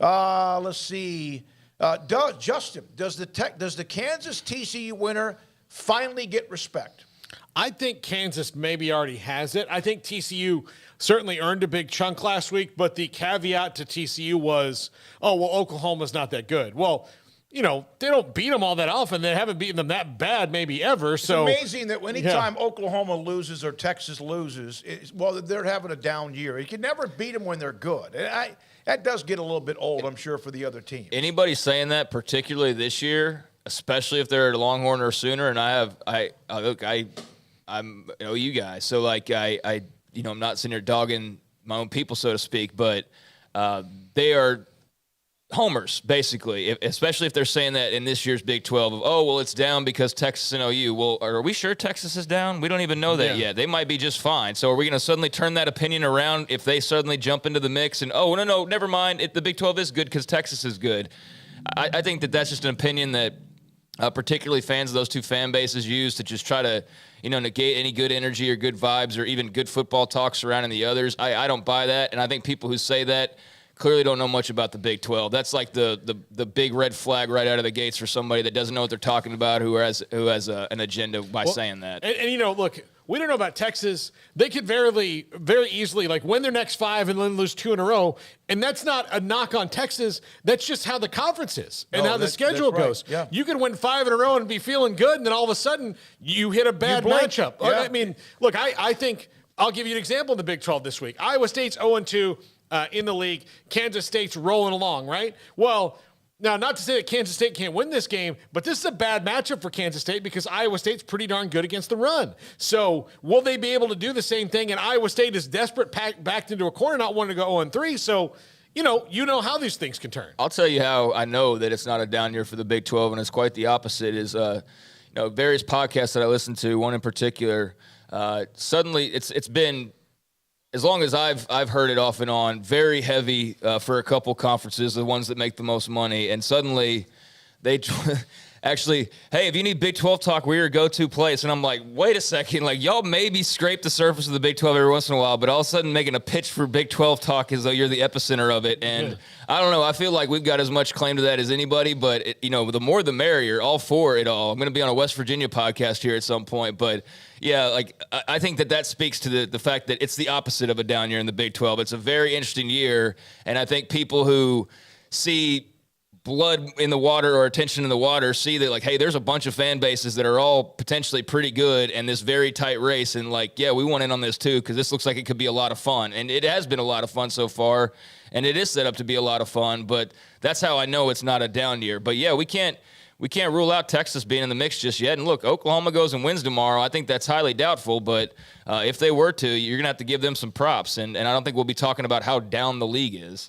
Let's see. Justin, does the Kansas TCU winner finally get respect? I think Kansas maybe already has it. I think TCU certainly earned a big chunk last week, but the caveat to TCU was, Oklahoma's not that good. Well, they don't beat them all that often. They haven't beaten them that bad maybe ever. It's amazing that anytime Oklahoma loses or Texas loses, they're having a down year. You can never beat them when they're good. And that does get a little bit old, I'm sure, for the other team. Anybody saying that, particularly this year, especially if they're a Longhorn or Sooner, and I'm you guys, so I'm not sitting here dogging my own people, so to speak, but they are homers, basically, especially if they're saying that in this year's Big 12 it's down because Texas and OU. Well, are we sure Texas is down? We don't even know that yet. They might be just fine. So are we going to suddenly turn that opinion around if they suddenly jump into the mix and, no, never mind, the Big 12 is good because Texas is good? I think that's just an opinion that particularly fans of those two fan bases use to just try to, negate any good energy or good vibes or even good football talk surrounding the others. I don't buy that, and I think people who say that clearly don't know much about the Big 12. That's like the big red flag right out of the gates for somebody that doesn't know what they're talking about, who has an agenda by saying that. And look, we don't know about Texas. They could very, very easily win their next 5 and then lose 2 in a row. And that's not a knock on Texas. That's just how the conference is and how the schedule goes. Yeah. You can win 5 in a row and be feeling good, and then all of a sudden you hit a bad matchup. Yeah. I mean, look, I think I'll give you an example in the Big 12 this week. Iowa State's 0-2. In the league, Kansas State's rolling along, right? Well, now, not to say that Kansas State can't win this game, but this is a bad matchup for Kansas State because Iowa State's pretty darn good against the run. So will they be able to do the same thing? And Iowa State is desperate, backed into a corner, not wanting to go 0-3. So, you know how these things can turn. I'll tell you how I know that it's not a down year for the Big 12, and it's quite the opposite. Is various podcasts that I listen to, one in particular, suddenly it's been, as long as I've heard it off and on, very heavy for a couple conferences, the ones that make the most money. And suddenly they actually, hey, if you need Big 12 talk, we're your go-to place. And I'm like, wait a second, y'all maybe scrape the surface of the Big 12 every once in a while, but all of a sudden making a pitch for Big 12 talk as though you're the epicenter of it. And I don't know, I feel like we've got as much claim to that as anybody, but the more the merrier, all for it all. I'm going to be on a West Virginia podcast here at some point, but yeah, I think that speaks to the fact that it's the opposite of a down year in the Big 12. It's a very interesting year, and I think people who see blood in the water or attention in the water see that, hey, there's a bunch of fan bases that are all potentially pretty good and this very tight race, and we want in on this too because this looks like it could be a lot of fun, and it has been a lot of fun so far, and it is set up to be a lot of fun, but that's how I know it's not a down year. But yeah, we can't rule out Texas being in the mix just yet. And look, Oklahoma goes and wins tomorrow. I think that's highly doubtful, but if they were to, you're going to have to give them some props. And I don't think we'll be talking about how down the league is.